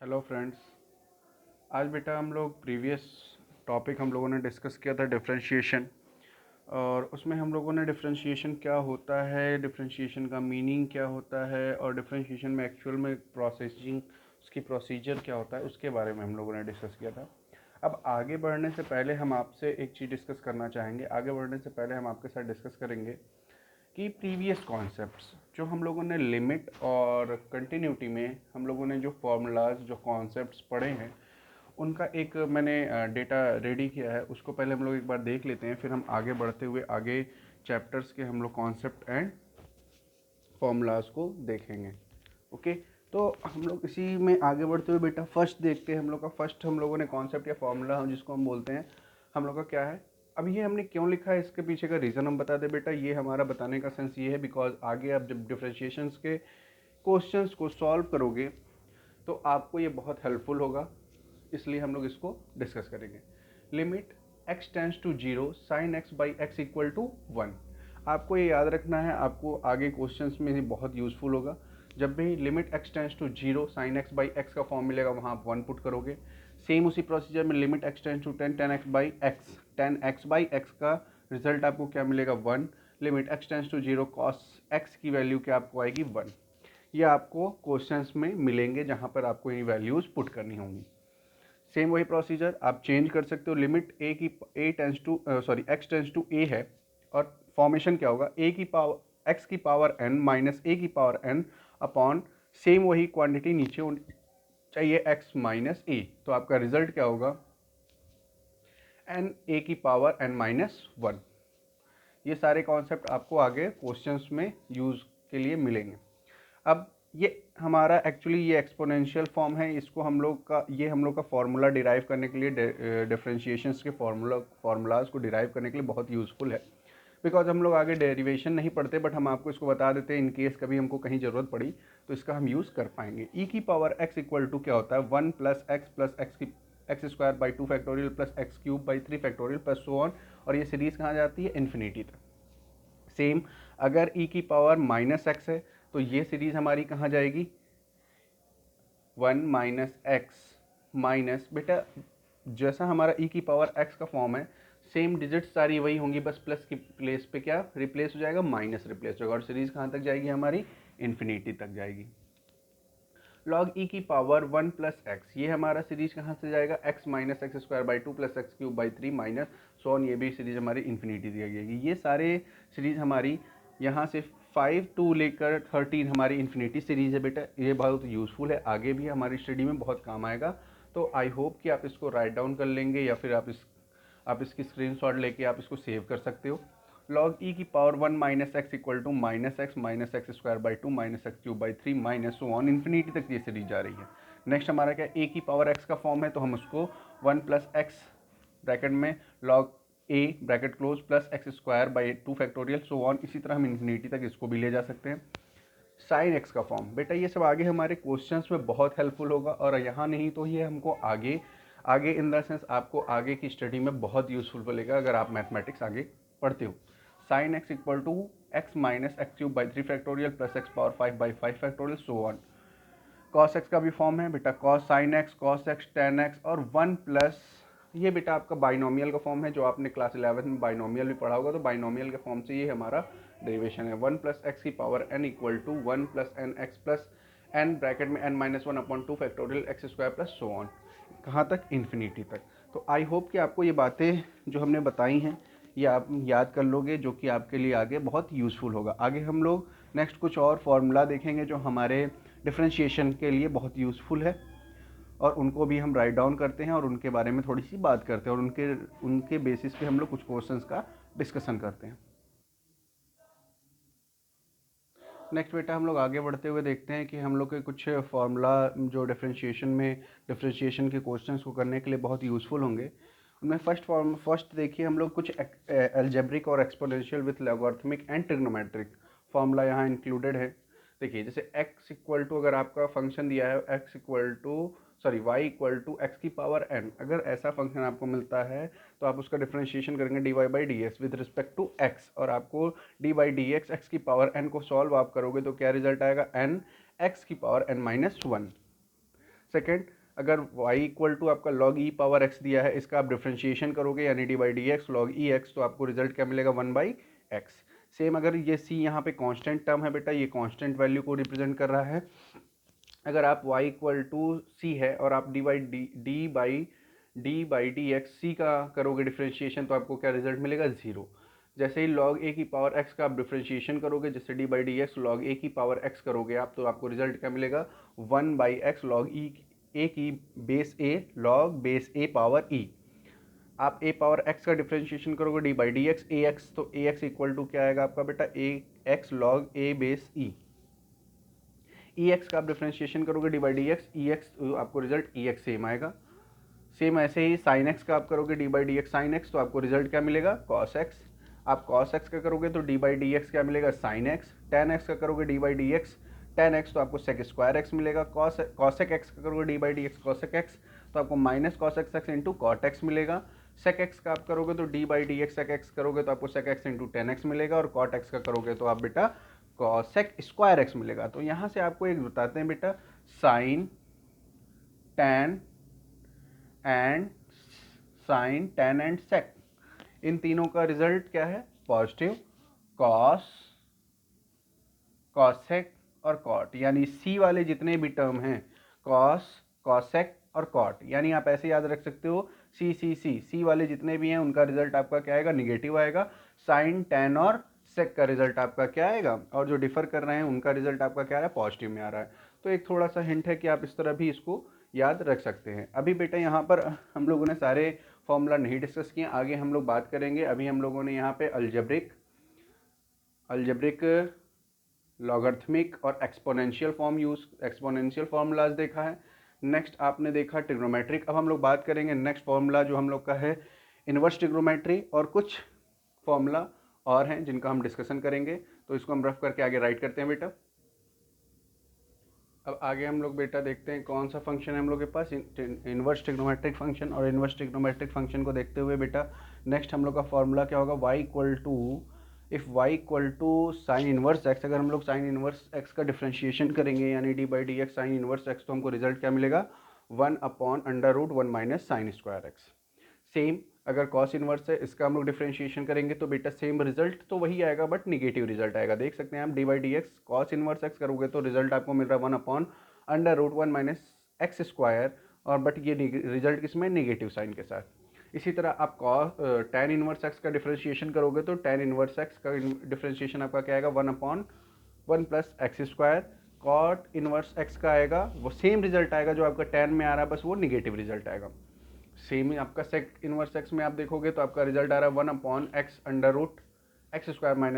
Hello friends. आज बेटा हम लोग प्रीवियस टॉपिक हम लोगों ने डिस्कस किया था डिफरेंशिएशन। और उसमें हम लोगों ने डिफरेंशिएशन क्या होता है, डिफरेंशिएशन का मीनिंग क्या होता है और डिफरेंशिएशन में एक्चुअल में प्रोसेसिंग उसकी प्रोसीजर क्या होता है उसके बारे में हम लोगों ने डिस्कस किया था। अब आगे बढ़ने से पहले हम आपसे एक चीज़ डिस्कस करना चाहेंगे। आगे बढ़ने से पहले हम आपके साथ डिस्कस करेंगे कि प्रीवियस कॉन्सेप्ट्स जो हम लोगों ने लिमिट और कंटिन्यूटी में हम लोगों ने जो फॉर्मूलाज जो कॉन्सेप्ट्स पढ़े हैं उनका एक मैंने डेटा रेडी किया है। उसको पहले हम लोग एक बार देख लेते हैं, फिर हम आगे बढ़ते हुए आगे चैप्टर्स के हम लोग कॉन्सेप्ट एंड फॉर्मूलाज को देखेंगे। ओके, तो हम लोग इसी में आगे बढ़ते हुए बेटा फर्स्ट देखते हैं। हम लोग का फर्स्ट हम लोगों ने कॉन्सेप्ट या फॉर्मूला जिसको हम बोलते हैं हम लोग का क्या है। अब ये हमने क्यों लिखा है, इसके पीछे का रीज़न हम बता दें बेटा। ये हमारा बताने का सेंस ये है बिकॉज आगे आप जब डिफ्रेंशिएशंस के क्वेश्चंस को सॉल्व करोगे तो आपको ये बहुत हेल्पफुल होगा, इसलिए हम लोग इसको डिस्कस करेंगे। Limit x tends to 0 sine x by x equal to 1। आपको ये याद रखना है, आपको आगे क्वेश्चंस में ये बहुत यूज़फुल होगा। जब भी limit x tends to 0 sine x by x का फॉर्म मिलेगा वहाँ आप 1 पुट करोगे। सेम उसी प्रोसीजर में limit x tends to 10 10 x by x 10 x by x का रिजल्ट आपको क्या मिलेगा 1। Limit x tends to 0 cos x की वैल्यू क्या आपको आएगी 1। ये आपको क्वेश्चंस में मिलेंगे जहाँ पर आपको ये वैल्यूज़ पुट करनी होंगी। सेम वही प्रोसीजर आप चेंज कर सकते हो। Limit a tends to sorry x tends to a है और फॉर्मेशन क्या होगा ए की पावर एक्स की पावर एन माइनस ए की पावर एन अपॉन सेम वही क्वांटिटी नीचे होनी चाहिए एक्स माइनस ए। तो आपका रिजल्ट क्या होगा एन ए की पावर एन माइनस 1। ये सारे कॉन्सेप्ट आपको आगे क्वेश्चंस में यूज़ के लिए मिलेंगे। अब ये हमारा एक्चुअली ये एक्सपोनेंशियल फॉर्म है, इसको हम लोग का फार्मूला डिराइव करने के लिए डिफरेंशिएशंस के फार्मूलाज को डिराइव करने के लिए बहुत यूज़फुल है। बिकॉज हम लोग आगे डेरिवेशन नहीं पढ़ते, बट हम आपको इसको बता देते हैं इन केस कभी हमको कहीं ज़रूरत पड़ी तो इसका हम यूज़ कर पाएंगे। ई की पावर एक्स इक्वल टू क्या होता है 1 प्लस एक्स की x square by 2 factorial plus x cube by 3 factorial plus so on. और ये सीरीज़ कहाँ जाती है इन्फिनिटी तक। सेम अगर ई की पावर माइनस एक्स है तो ये सीरीज हमारी कहाँ जाएगी 1 माइनस एक्स माइनस बेटा जैसा हमारा ई की पावर एक्स का फॉर्म है सेम डिजिट्स सारी वही होंगी, बस प्लस की प्लेस पे क्या रिप्लेस हो जाएगा माइनस रिप्लेस होगा और सीरीज कहाँ तक जाएगी हमारी इन्फिनिटी तक जाएगी। लॉग ई की पावर 1 प्लस एक्स ये हमारा सीरीज कहाँ से जाएगा x minus x square by 2 plus x cube by 3 minus so on. ये भी सीरीज हमारी इन्फिनिटी दी जाएगी। ये सारे सीरीज हमारी यहाँ से 5 टू लेकर 13 हमारी इन्फिनिटी सीरीज है बेटा। ये बहुत यूज़फुल है, आगे भी हमारी स्टडी में बहुत काम आएगा। तो आई होप कि आप इसको राइट डाउन कर लेंगे या फिर आप इसकी स्क्रीनशॉट लेके आप इसको सेव कर सकते हो। लॉग ई की power 1 minus x equal to minus x square by 2 minus x cube by 3 minus so on infinity तक ये सीरीज जा रही है। नेक्स्ट हमारा क्या ए की पावर एक्स का फॉर्म है तो हम उसको 1 प्लस एक्स ब्रैकेट में log A bracket close plus x square by 2 factorial so on, इसी तरह हम इन्फिनिटी तक इसको भी ले जा सकते हैं। साइन एक्स का फॉर्म बेटा ये सब आगे हमारे क्वेश्चंस में बहुत हेल्पफुल होगा और यहाँ नहीं तो ये हमको आगे आगे इन द सेंस आपको आगे की स्टडी में बहुत यूजफुल मिलेगा अगर आप मैथमेटिक्स आगे पढ़ते हो। Sine x equal to x minus x cube by 3 factorial plus x power 5 by 5 factorial so on. Cos x का भी फॉर्म है बेटा cos sine x cos x tan x और 1 प्लस ये बेटा आपका बाइनोमियल का फॉर्म है। जो आपने क्लास 11 में बाइनोमियल भी पढ़ा होगा तो बाइनोमियल के फॉर्म से ये हमारा डेरिवेशन है 1 प्लस एक्स की power n equal to 1 plus n x plus n bracket में n minus 1 upon 2 factorial x square plus so on कहाँ तक इन्फिनिटी तक। तो आई होप कि आपको ये बातें जो हमने बताई हैं ये आप याद कर लोगे, जो कि आपके लिए आगे बहुत यूज़फुल होगा। आगे हम लोग नेक्स्ट कुछ और फार्मूला देखेंगे जो हमारे डिफ्रेंशिएशन के लिए बहुत यूज़फुल है और उनको भी हम राइट डाउन करते हैं और उनके बारे में थोड़ी सी बात करते हैं और उनके उनके बेसिस पे हम लोग कुछ क्वेश्चंस का डिस्कशन करते हैं। नेक्स्ट बेटा हम लोग आगे बढ़ते हुए देखते हैं कि हम लोग के कुछ फार्मूला जो डिफरेंशिएशन के क्वेश्चंस को करने के लिए बहुत यूज़फुल होंगे। उनमें फर्स्ट देखिए हम लोग कुछ एल्जेब्रिक और exponential with logarithmic and trigonometric formula यहाँ इंक्लूडेड है। देखिए जैसे x इक्वल टू अगर आपका फंक्शन दिया है x equal to sorry y equal to x की पावर n, अगर ऐसा फंक्शन आपको मिलता है तो आप उसका डिफरेंशिएशन करेंगे d Y by D x with respect to x और आपको d by D x x की पावर n को सॉल्व आप करोगे तो क्या रिजल्ट आएगा n एक्स की पावर n माइनस 1। सेकेंड, अगर y इक्वल टू आपका log e पावर x दिया है, इसका आप डिफ्रेंशिएशन करोगे यानी d by D x log e x, तो आपको रिजल्ट क्या मिलेगा 1/x। सेम अगर ये c यहाँ पे कांस्टेंट टर्म है बेटा, ये कांस्टेंट वैल्यू को रिप्रेजेंट कर रहा है। अगर आप y इक्वल टू सी है और आप डी बाई डी एक्स सी का करोगे डिफ्रेंशिएशन, तो आपको क्या रिजल्ट मिलेगा 0। जैसे ही लॉग ए की पावर एक्स का आप डिफ्रेंशिएशन करोगे, जैसे d by D x log a की पावर एक्स करोगे आप, तो आपको रिजल्ट क्या मिलेगा 1/x लॉग ए की बेस ए लॉग बेस ए पावर ई। आप ए पावर एक्स का डिफ्रेंशिएशन करोगे d by D x A x, तो ए एक्स इक्वल टू क्या आएगा आपका बेटा ए एक्स लॉग ए बेस ई। ई एक्स का आप डिफ्रेंशिएशन करोगे d by D x E x, तो आपको रिजल्ट ई एक्स सेम आएगा। सेम ऐसे ही साइन एक्स का आप करोगे d by D x sine X, तो आपको रिजल्ट क्या मिलेगा कॉस एक्स। आप कॉस एक्स का करोगे तो डी बाई डी एक्स क्या मिलेगा साइन एक्स। टेन एक्स का करोगे d by D x tan x, तो आपको सेक स्क्वायर एक्स मिलेगा। कॉसेक एक्स का करोगे d by D x cosec x, तो आपको minus cosec x into cot x मिलेगा। सेक एक्स का आप करोगे तो d by D x sec x करोगे तो आपको sec x into tan x मिलेगा, और कॉट एक्स का करोगे तो आप बेटा कॉसेक स्क्वायर एक्स मिलेगा। तो यहाँ से आपको एक बताते हैं बेटा, sine tan and sine tan and sec, इन तीनों का रिजल्ट क्या है पॉजिटिव। कॉस कॉसेक और कॉट, यानी सी वाले जितने भी टर्म हैं कॉस कॉसेक और कॉट, यानी आप ऐसे याद रख सकते हो सी वाले जितने भी हैं उनका रिजल्ट आपका क्या आएगा निगेटिव आएगा। साइन टैन और सेक का रिजल्ट आपका क्या आएगा, और जो डिफर कर रहे हैं उनका रिजल्ट आपका क्या आ रहा है पॉजिटिव में आ रहा है। तो एक थोड़ा सा हिंट है कि आप इस तरह भी इसको याद रख सकते हैं। अभी बेटा यहाँ पर हम लोगों ने सारे फॉर्मूला नहीं डिस्कस किए, आगे हम लोग बात करेंगे। अभी हम लोगों ने यहाँ पे अलजेब्रिक लॉगरिथमिक और एक्सपोनेंशियल फॉर्मूलाज देखा है। नेक्स्ट आपने देखा ट्रिग्नोमेट्रिक। अब हम लोग बात करेंगे नेक्स्ट फॉर्मूला जो हम लोग का है इन्वर्स ट्रिग्नोमेट्री, और कुछ फॉर्मूला और हैं जिनका हम डिस्कशन करेंगे। तो इसको हम रफ करके आगे राइट करते हैं बेटा। अब आगे हम लोग बेटा देखते हैं कौन सा फंक्शन है हम लोग के पास, इन्वर्स ट्रिग्नोमेट्रिक फंक्शन। और इन्वर्स ट्रिग्नोमेट्रिक फंक्शन को देखते हुए बेटा नेक्स्ट हम लोग का फॉर्मूला क्या होगा, y equal to if y equal to sine inverse x. अगर हम लोग साइन इनवर्स एक्स का डिफ्रेंशिएशन करेंगे यानी d by D x sine inverse x, तो हमको रिजल्ट क्या मिलेगा 1/√1 minus sine square x. Same अगर कॉस इनवर्स है इसका हम लोग डिफ्रेंशिएशन करेंगे तो बेटा सेम रिजल्ट तो वही आएगा बट निगेटिव रिजल्ट आएगा। देख सकते हैं आप d by D x cos inverse x करोगे तो रिजल्ट आपको मिल रहा है 1/√1 माइनस एक्स स्क्वायर, और बट ये रिजल्ट किसमें निगेटिव साइन के साथ। इसी तरह आप tan इनवर्स एक्स का डिफ्रेंशिएशन करोगे तो tan इनवर्स एक्स का डिफ्रेंशिएशन आपका क्या आएगा 1/1 plus x square. Cot inverse x का आएगा वो सेम रिजल्ट आएगा जो आपका tan में आ रहा है, बस वो निगेटिव रिजल्ट आएगा। सेम ही आपका सेक इनवर्स एक्स में आप देखोगे तो आपका रिजल्ट आ रहा है 1/x√x²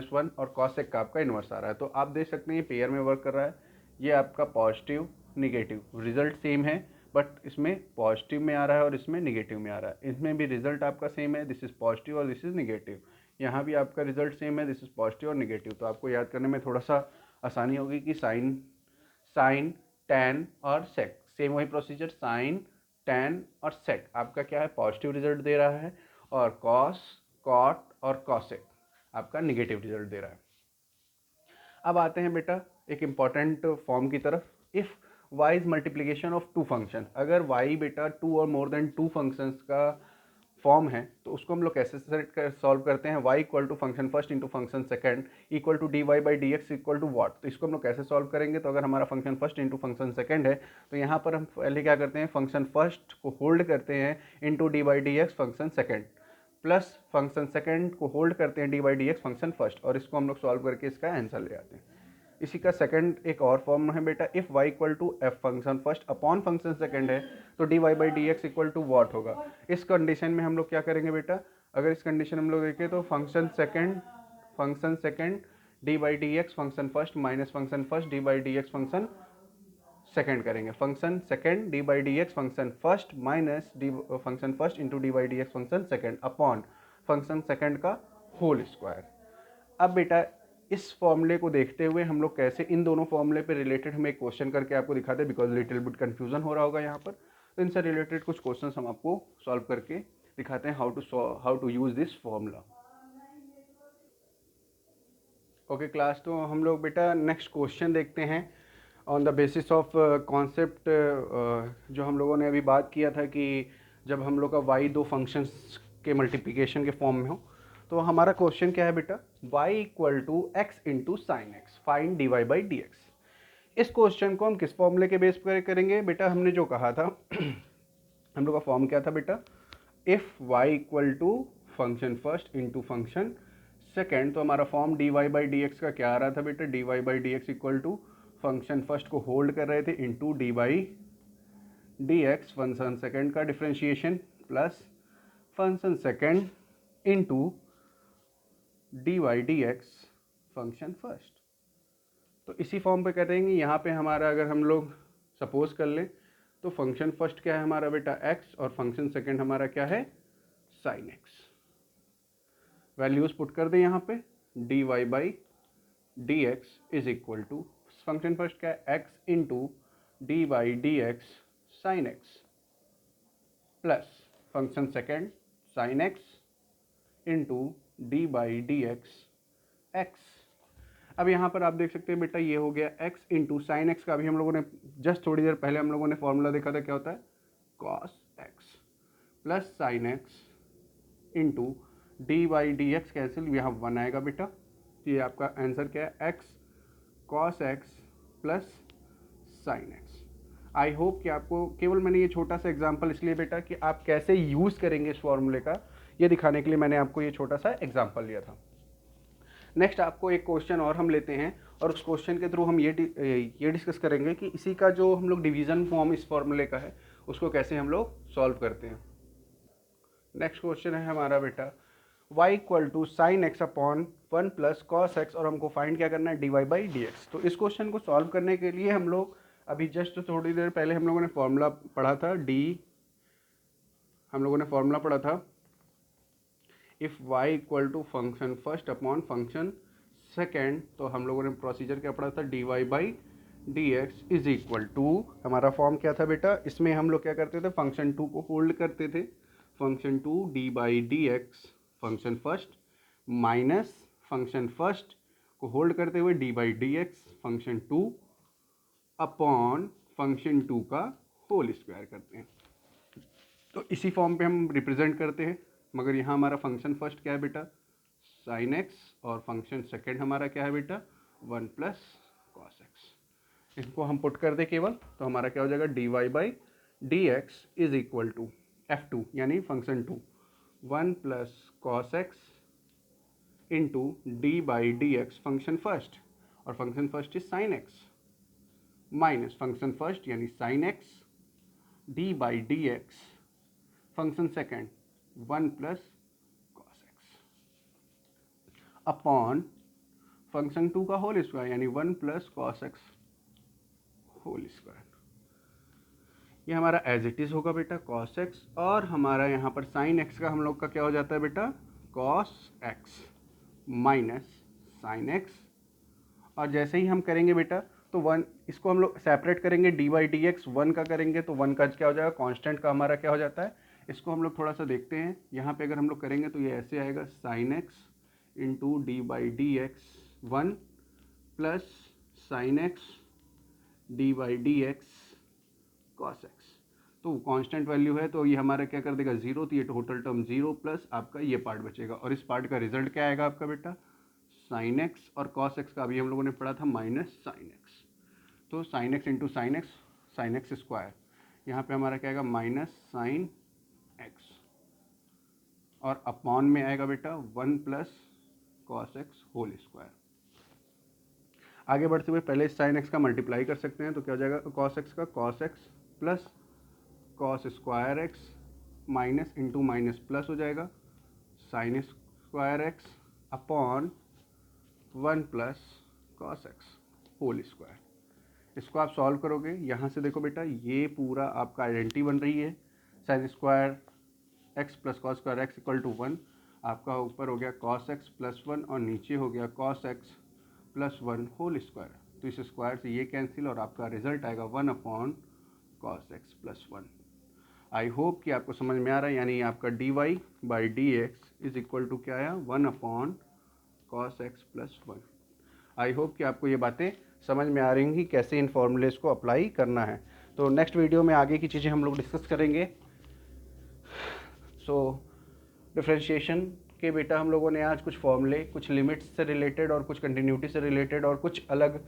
- 1, और कॉसेक का आपका इनवर्स आ रहा है। तो आप देख सकते हैं ये पेयर में वर्क कर रहा है। ये आपका पॉजिटिव निगेटिव रिजल्ट सेम है, बट इसमें पॉजिटिव में आ रहा है और इसमें निगेटिव में आ रहा है। इसमें भी रिजल्ट आपका सेम है, दिस इज पॉजिटिव और दिस इज निगेटिव। यहाँ भी आपका रिजल्ट सेम है, दिस इज पॉजिटिव और निगेटिव। तो आपको याद करने में थोड़ा सा आसानी होगी कि साइन टैन और सेक, सेम वही प्रोसीजर, साइन टैन और सेक आपका क्या है पॉजिटिव रिजल्ट दे रहा है, और कॉस कॉट और कॉसेक आपका निगेटिव रिजल्ट दे रहा है। अब आते हैं बेटा एक इम्पॉर्टेंट फॉर्म की तरफ। If y is multiplication of two function, अगर y बेटा टू और मोर देन टू फंक्शंस का फॉर्म है तो उसको हम लोग कैसे सॉल्व करते हैं। y equal to function first into function second equal to D Y by D x equal to what. तो इसको हम लोग कैसे सॉल्व करेंगे, तो अगर हमारा function first into function second है तो यहाँ पर हम पहले क्या करते हैं फंक्शन फर्स्ट को होल्ड करते हैं into D by D x function second, plus function second को होल्ड करते हैं D by D x function first, और इसको हम लोग सॉल्व करके इसका आंसर ले आते हैं। इसी का सेकंड एक और फॉर्म है बेटा, if y equal to F function first upon function second है तो D Y by D x equal to what होगा। इस कंडीशन में हम लोग क्या करेंगे बेटा, अगर इस कंडीशन हम लोग देखें तो function second d by D x function first minus function first d by D x function second करेंगे। Function second d by D x function first minus function first into D by D x function second upon function second का whole square. अब बेटा इस फॉर्मूले को देखते हुए हम लोग कैसे इन दोनों फॉर्मूले पे रिलेटेड हम एक क्वेश्चन करके आपको दिखाते हैं, बिकॉज लिटिल बिट कन्फ्यूजन हो रहा होगा यहाँ पर। तो इनसे रिलेटेड कुछ क्वेश्चंस हम आपको सॉल्व करके दिखाते हैं how to use this formula. Okay class, तो हम लोग बेटा नेक्स्ट क्वेश्चन देखते हैं, on the basis of concept जो हम लोगों ने अभी बात किया था कि जब हम लोग का y दो फंक्शंस के मल्टीप्लिकेशन के फॉर्म में हो, तो हमारा क्वेश्चन क्या है बेटा, y equal to X into sine X, find D Y by D X. इस क्वेश्चन को हम किस फॉर्मूले के बेस पर करेंगे बेटा, हमने जो कहा था हम लोग का फॉर्म क्या था बेटा, if y equal to function first into function second, तो हमारा form d Y by D x का क्या आ रहा था बेटा, d Y by D x equal to function first को होल्ड कर रहे थे into D by D x function second का differentiation plus function second into d y d x function first. तो इसी फॉर्म पे करेंगे। यहाँ पे हमारा अगर हम लोग सपोज कर लें तो फंक्शन फर्स्ट क्या है हमारा बेटा x और फंक्शन सेकेंड हमारा क्या है साइन x। वैल्यूज पुट कर दें यहाँ पे, D Y by D x is equal to function first क्या है x into D by D x sine X plus function second sine X into D by D x X. अब यहाँ पर आप देख सकते हैं बेटा ये हो गया x इंटू साइन एक्स का, अभी हम लोगों ने जस्ट थोड़ी देर पहले हम लोगों ने फॉर्मूला देखा था, क्या होता है cos X plus sign X into D by D x cancel, यहाँ वन आएगा बेटा। तो ये आपका आंसर क्या है x cos X plus sine x. आई होप कि आपको, केवल मैंने ये छोटा सा एग्जाम्पल इसलिए बेटा कि आप कैसे यूज़ करेंगे इस फॉर्मूले का, ये दिखाने के लिए मैंने आपको ये छोटा सा एग्जाम्पल लिया था। नेक्स्ट आपको एक क्वेश्चन और हम लेते हैं और उस क्वेश्चन के थ्रू हम ये डिस्कस करेंगे कि इसी का जो हम लोग डिवीज़न फॉर्म इस फॉर्मूले का है उसको कैसे हम लोग सॉल्व करते हैं। नेक्स्ट क्वेश्चन है हमारा बेटा y equal to sine X upon one plus cos X, और हमको फाइंड क्या करना है D Y by D X. तो इस क्वेश्चन को सॉल्व करने के लिए हम लोग अभी जस्ट थोड़ी देर पहले हम लोगों ने फॉर्मूला पढ़ा था, हम लोगों ने फॉर्मूला पढ़ा था if y equal to function first upon function second, तो हम लोगों ने प्रोसीजर क्या पढ़ा था, D Y by D x is equal to, हमारा फॉर्म क्या था बेटा, इसमें हम लोग क्या करते थे फंक्शन टू को होल्ड करते थे, function two D by D x function first minus function first को होल्ड करते हुए D by D x function two upon function two का होल स्क्वायर करते हैं। तो इसी फॉर्म पे हम रिप्रेजेंट करते हैं, मगर यहाँ हमारा फंक्शन फर्स्ट क्या है बेटा साइन एक्स और फंक्शन सेकेंड हमारा क्या है बेटा वन प्लस कॉस एक्स। इनको हम पुट कर दे केवल, तो हमारा क्या हो जाएगा d Y by D x is equal to f two यानी function two one plus cos x into D by D x function first, और function first is sine x minus function first यानी sine x d by D x function second one plus cos x upon function two का whole square यानी one plus cos x whole square. ये हमारा as it is होगा बेटा cos X, और हमारा यहाँ पर साइन एक्स का हम लोग का क्या हो जाता है बेटा cos x minus sine X, और जैसे ही हम करेंगे बेटा तो वन, इसको हम लोग सेपरेट करेंगे D by D x, one का करेंगे तो वन का क्या हो जाएगा कांस्टेंट का हमारा क्या हो जाता है। इसको हम लोग थोड़ा सा देखते हैं, यहाँ पे अगर हम लोग करेंगे तो ये ऐसे आएगा sign X into D by D x one plus sign x d by D x cos x. तो कांस्टेंट वैल्यू है तो ये हमारा क्या कर देगा जीरो, तो ये टोटल टर्म जीरो प्लस आपका ये पार्ट बचेगा, और इस पार्ट का रिजल्ट क्या आएगा आपका बेटा साइन एक्स, और कॉस एक्स का अभी हम लोगों ने पढ़ा था माइनस साइन एक्स। तो sine X into sine X square, यहाँ पे हमारा क्या आएगा माइनस साइन एक्स, और अपॉन में आएगा बेटा one plus cos x whole square. आगे बढ़ते हुए पहले साइन एक्स का मल्टीप्लाई कर सकते हैं, तो क्या हो जाएगा कॉस एक्स का cos X plus cos square X minus into minus plus हो जाएगा sine square X upon one plus cos x whole square. इसको आप सॉल्व करोगे, यहाँ से देखो बेटा ये पूरा आपका आइडेंटिटी बन रही है, sine square X plus cos square X equal to one, आपका ऊपर हो गया कॉस एक्स प्लस वन और नीचे हो गया cos X plus one whole square. तो इस स्क्वायर से ये कैंसिल और आपका रिजल्ट आएगा one upon cos X plus one. I hope कि आपको समझ में आ रहा है, यानी आपका D Y by D x is equal to क्या आया one upon cos X plus one. I hope कि आपको ये बातें समझ में आ रही होंगी कैसे इन फॉर्मूलेस को अप्लाई करना है। तो नेक्स्ट वीडियो में आगे की चीज़ें हम लोग डिस्कस करेंगे। सो डिफरेंशिएशन के बेटा हम लोगों ने आज कुछ फॉर्मूले, कुछ लिमिट्स से रिलेटेड और कुछ कंटिन्यूटी से रिलेटेड और कुछ अलग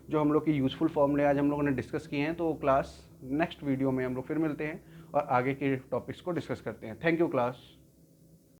जो हम लोग की यूज़फुल फॉर्मूले आज हम लोगों ने डिस्कस किए हैं। तो क्लास नेक्स्ट वीडियो में हम लोग फिर मिलते हैं और आगे के टॉपिक्स को डिस्कस करते हैं। Thank you class.